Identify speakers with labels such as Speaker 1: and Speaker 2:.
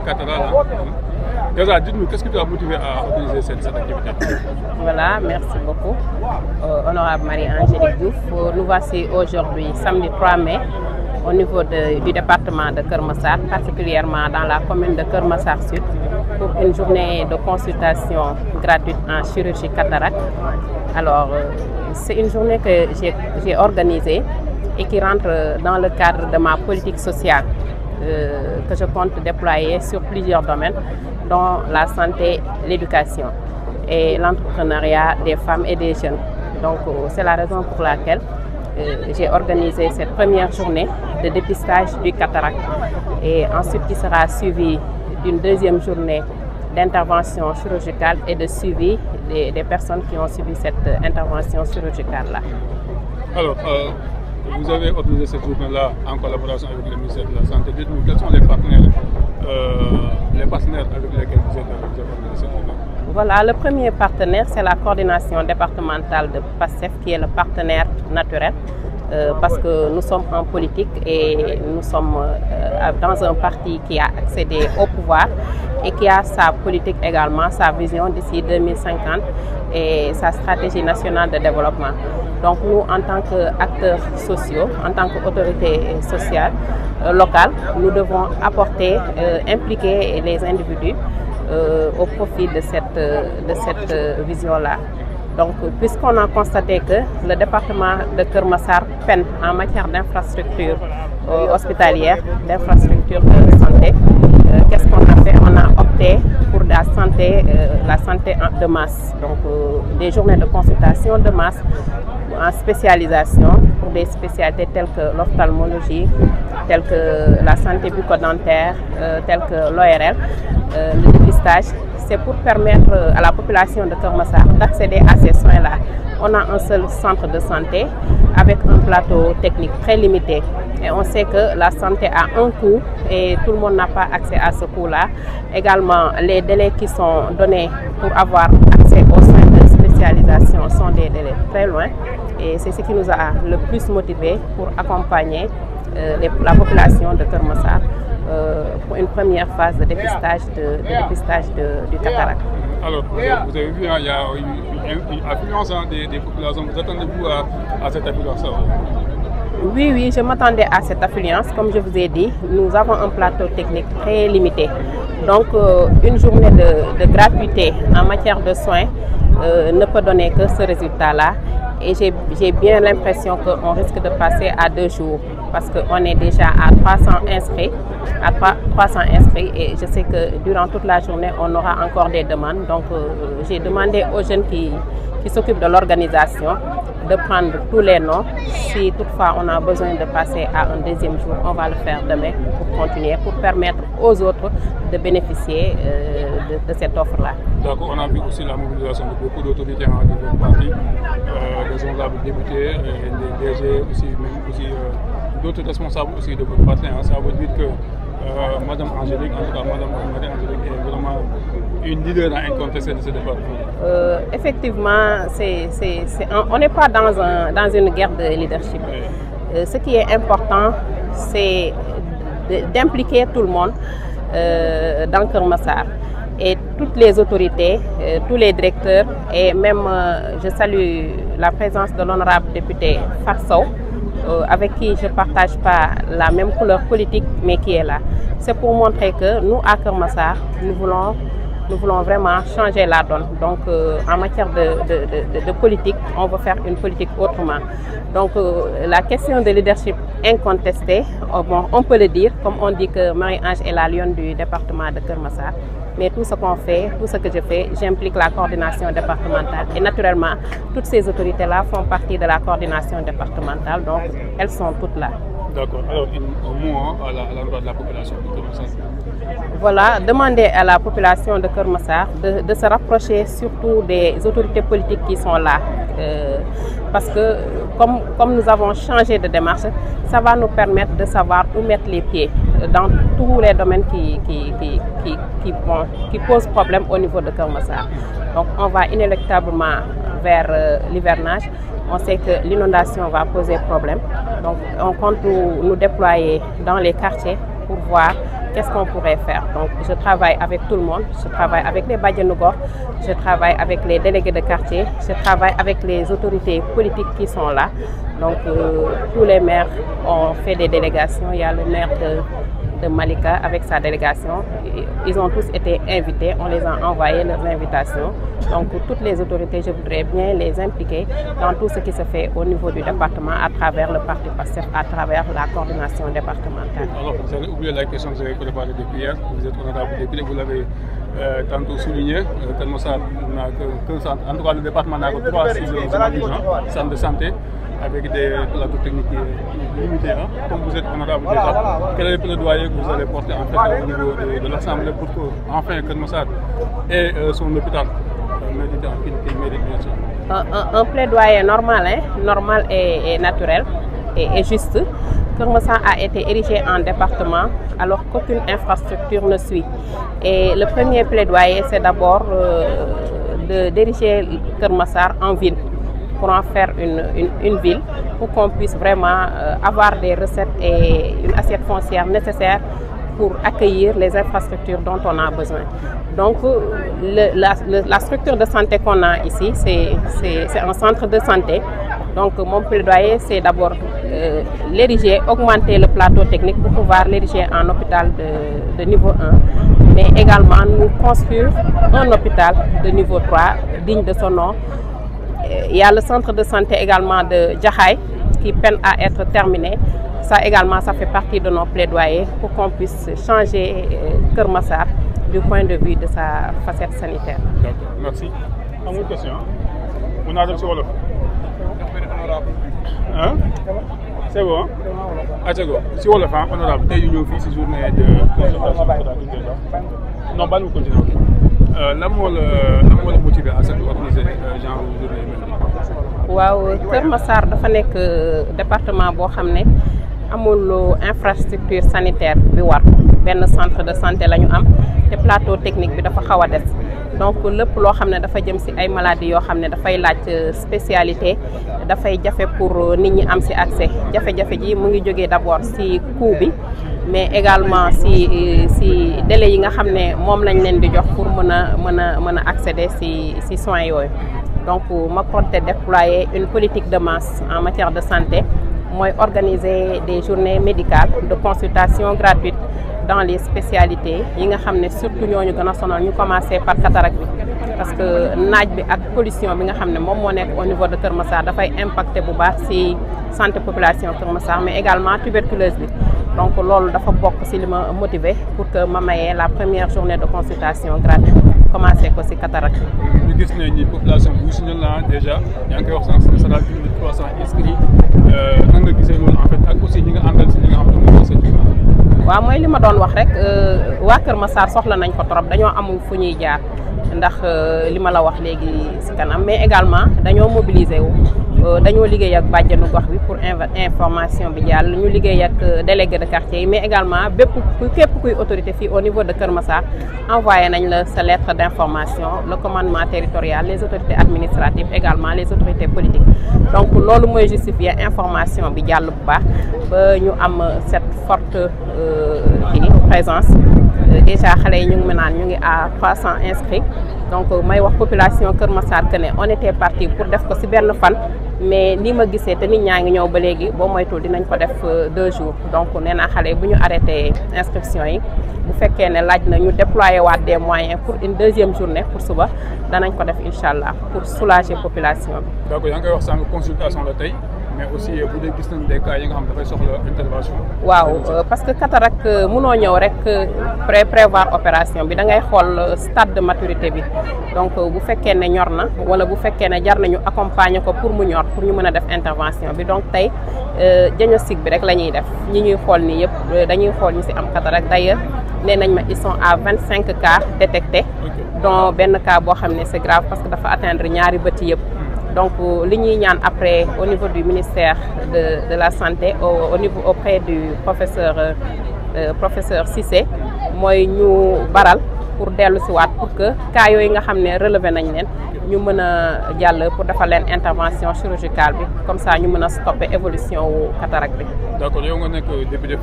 Speaker 1: Catara. Déjà, dites-nous, qu'est-ce qui t'a motivé à organiser cette activité?
Speaker 2: Voilà, merci beaucoup. Honorable Marie-Angélique Diouf, nous voici aujourd'hui, samedi 3 mai, au niveau du département de Keur Massar, particulièrement dans la commune de Keur Massar Sud, pour une journée de consultation gratuite en chirurgie cataracte. Alors, c'est une journée que j'ai organisée et qui rentre dans le cadre de ma politique sociale que je compte déployer sur plusieurs domaines, dont la santé, l'éducation et l'entrepreneuriat des femmes et des jeunes. Donc, c'est la raison pour laquelle j'ai organisé cette première journée de dépistage du cataracte et ensuite qui sera suivie d'une deuxième journée d'intervention chirurgicale et de suivi des personnes qui ont suivi cette intervention chirurgicale-là.
Speaker 1: Alors, vous avez organisé cette journée-là en collaboration avec le ministère de la Santé. Dites-nous, quels sont les partenaires avec lesquels vous avez organisé cette journée?
Speaker 2: Voilà, le premier partenaire, c'est la coordination départementale de PASTEF, qui est le partenaire naturel, parce que nous sommes en politique et nous sommes dans un parti qui a accédé au pouvoir et qui a sa politique également, sa vision d'ici 2050 et sa stratégie nationale de développement. Donc nous, en tant qu'acteurs sociaux, en tant qu'autorités sociales locales, nous devons apporter, impliquer les individus au profit de cette vision-là. Donc, puisqu'on a constaté que le département de Keur Massar peine en matière d'infrastructures hospitalières, d'infrastructures de santé, qu'est-ce qu'on a fait? On a opté pour la santé de masse. Donc, des journées de consultation de masse en spécialisation pour des spécialités telles que l'ophtalmologie, telles que la santé bucco-dentaire, telles que l'ORL, le dépistage. C'est pour permettre à la population de Keur Massar d'accéder à ces soins-là. On a un seul centre de santé avec un plateau technique très limité. Et on sait que la santé a un coût et tout le monde n'a pas accès à ce coût-là. Également, les délais qui sont donnés pour avoir accès aux soins de spécialisation sont des délais très loin. Et c'est ce qui nous a le plus motivés pour accompagner la population de Keur Massar pour une première phase de dépistage du cataracte.
Speaker 1: Alors, vous avez vu, il y a une affluence des populations. Vous attendez-vous à cette affluence?
Speaker 2: Oui, je m'attendais à cette affluence. Comme je vous ai dit, nous avons un plateau technique très limité. Donc, une journée de gratuité en matière de soins ne peut donner que ce résultat-là. Et j'ai bien l'impression qu'on risque de passer à 2 jours parce qu'on est déjà à 300 inscrits, et je sais que durant toute la journée, on aura encore des demandes. Donc, j'ai demandé aux jeunes qui s'occupent de l'organisation de prendre tous les noms. Si toutefois on a besoin de passer à un deuxième jour, on va le faire demain pour continuer, pour permettre aux autres de bénéficier de cette offre-là.
Speaker 1: D'accord, on a vu aussi la mobilisation de beaucoup d'autorités en différents partis, des honorables députés, des DG aussi, même aussi d'autres responsables aussi de votre parti. Ça veut dire que Madame Angélique, en tout cas Madame Angélique est vraiment une leader incontestée de ce département.
Speaker 2: Effectivement, on n'est pas dans une guerre de leadership. Oui. Ce qui est important, c'est d'impliquer tout le monde dans Keur Massar. Et toutes les autorités, tous les directeurs, et même je salue la présence de l'honorable député Farsou, avec qui je ne partage pas la même couleur politique, mais qui est là. C'est pour montrer que nous, à Keur Massar, nous voulons vraiment changer la donne. Donc, en matière de politique, on veut faire une politique autrement. Donc, la question de leadership incontestée, bon, on peut le dire, comme on dit que Marie-Ange est la lionne du département de Keur Massar. Mais tout ce qu'on fait, tout ce que je fais, j'implique la coordination départementale. Et naturellement, toutes ces autorités-là font partie de la coordination départementale, donc elles sont toutes là.
Speaker 1: D'accord. Alors, un mot à l'endroit de la population de Keur Massar.
Speaker 2: Voilà, demander à la population de Keur Massar de se rapprocher surtout des autorités politiques qui sont là. Parce que comme nous avons changé de démarche, ça va nous permettre de savoir où mettre les pieds dans tous les domaines qui posent problème au niveau de Keur Massar. Donc on va inéluctablement vers l'hivernage. On sait que l'inondation va poser problème. Donc on compte nous déployer dans les quartiers pour voir qu'est-ce qu'on pourrait faire. Donc je travaille avec tout le monde, je travaille avec les bajenu gox, je travaille avec les délégués de quartier, je travaille avec les autorités politiques qui sont là. Donc tous les maires ont fait des délégations. Il y a le maire de Malika avec sa délégation. Ils ont tous été invités, on les a envoyé leurs invitations. Donc toutes les autorités, je voudrais bien les impliquer dans tout ce qui se fait au niveau du département à travers le parti PASTEF, à travers la coordination départementale.
Speaker 1: Alors vous avez oublié la question que vous avez préparée depuis hier, vous êtes honorable député, vous l'avez tantôt souligné, en tout cas le département n'a que 3 centres de santé, avec des plateaux techniques limités. Comme vous êtes honorable déjà, quel est le plaidoyer que vous allez porter en fait, au niveau de l'Assemblée pour que enfin Keur Massar ait son hôpital qui mérite bien sûr?
Speaker 2: Un plaidoyer normal, normal et naturel et juste. Keur Massar a été érigé en département alors qu'aucune infrastructure ne suit. Et le premier plaidoyer, c'est d'abord d'ériger Keur Massar en ville, pour en faire une ville, pour qu'on puisse vraiment avoir des recettes et une assiette foncière nécessaire pour accueillir les infrastructures dont on a besoin. Donc la structure de santé qu'on a ici, c'est un centre de santé. Donc mon plaidoyer, c'est d'abord l'ériger, augmenter le plateau technique pour pouvoir l'ériger en hôpital de niveau 1, mais également nous construire un hôpital de niveau 3 digne de son nom. Il y a le centre de santé également de Jaxaay qui peine à être terminé. Ça également, ça fait partie de nos plaidoyers pour qu'on puisse changer Keur Massar du point de vue de sa facette sanitaire.
Speaker 1: D'accord, merci. Amul question. On a ci wolof. Hein? C'est bon. Achago, ci wolof honorable tey ñu ñëw fii ci journée de consultation déjà. Non, ba ñu continuer. Lan moo la motivé à cette organiser genre journée yi?
Speaker 2: waaw Keur Massar dafa nekk département boo xam ne amul infrastructure sanitaire bi war, benn centre de santé la ñu am te plateau technique bi dafa xaw a des. Donc lépp loo xam ne dafa jëm ci ay maladies yoo xam ne dafay laaj spécialité dafay jafe pour nit ñi am ci accès. Jafe-jafe ji mu ngi jógee d'abord ci coût bi, mais également ci délai yi nga xam ne moom lañ leen di jox pour mën a accéder ci soins yooyu. Donc ma compte déployer une politique de masse en matière de santé, mooy organiser des journées médicales de consultation gratuite dans les spécialités yi nga xam ne surtout ñooñu gën a sonal, ñu commencer par cataracte bi parce que naaj bi ak pollution bi nga xam ne moom moo nekk au niveau de Keur Massar dafay impacter bu baax ci santé population Keur Massar, mais également tuberculose bi. Donc loolu dafa bokk ci li ma motivé pour que ma mayee la première journée de consultation gratuite commencé ko ci cataracte.
Speaker 1: ñu gis ne ñi population bu si ñun la déjà yaa ngi koy wax sànq ce sera plus de 300 inscrits nan nga gisee loolu en fait ak aussi ñi nga àndal ci li nga xam ne mooy cette journée.
Speaker 2: waaw mooy li ma doon wax rek waa Keur Massar soxla nañ ko trop, dañoo amul fu ñuy jaar ndax li ma la wax léegi ci kanam, mais également dañoo mobiliser wu. Dañoo liggéey ak bàjjenu gox bi pour information bi jàll, ñu liggéey ak délégué de quartier yi, mais également képp kuy autorité fii au niveau de Keur Massar envoyé nañ la sa lettre d'information, le commandement territorial, les autorités administratives, également les autorités politiques. Donc loolu mooy justifier information bi jàll bu baax ba ñu am cette forte présence. Déjà xale yi ñu ngi naan ñu ngi à 300 inscrits. Donc may wax population Keur Massar que ne on était parti pour def ko ci benn fan, mais ni ma gisee te nit ñaa ngi ñëw ba léegi boo moytul dinañ ko def 2 jours. Donc nee naa xale bu ñu arrêté inscription yi bu fekkee ne laaj na ñu déployer waat des moyens pour une 2e journée pour suba danañ ko def incha allah pour soulager population bi.
Speaker 1: donc yaa ngi koy wax sànq consultation la tey, mais aussi bu dee gis nañ des cas yi nga xam dafay soxla intervention.
Speaker 2: waaw parce que cataracte mënoo ñëw rek prévoir opération bi, da ngay xool stade de maturité bi. Donc bu fekkee ne ñor na wala bu fekkee ne jar nañu accompagner ko pour mu ñor pour ñu mën a def intervention bi. Donc tey diagnostic bi rek la ñuy def, ñi ñuy xool nii yëpp dañuy xool ñu ci am cataracte. D'ailleurs nee nañ ma ils sont à 25 cas détectés, dont benn cas boo xam ne c'est grave parce que dafa atteindre ñaari bët yëpp. Donc li ñuy ñaan après au niveau du ministère de la santé au niveau auprès du professeur Cissé mooy ñu baral pour dellu si waat pour que cas yooyu nga xam ne relevé nañ leen ñu mën a jàll pour defal leen intervention chirurgicale bi, comme ça ñu mën a stopper évolution wu cataracte bi.
Speaker 1: D'accord, yow nga nekk député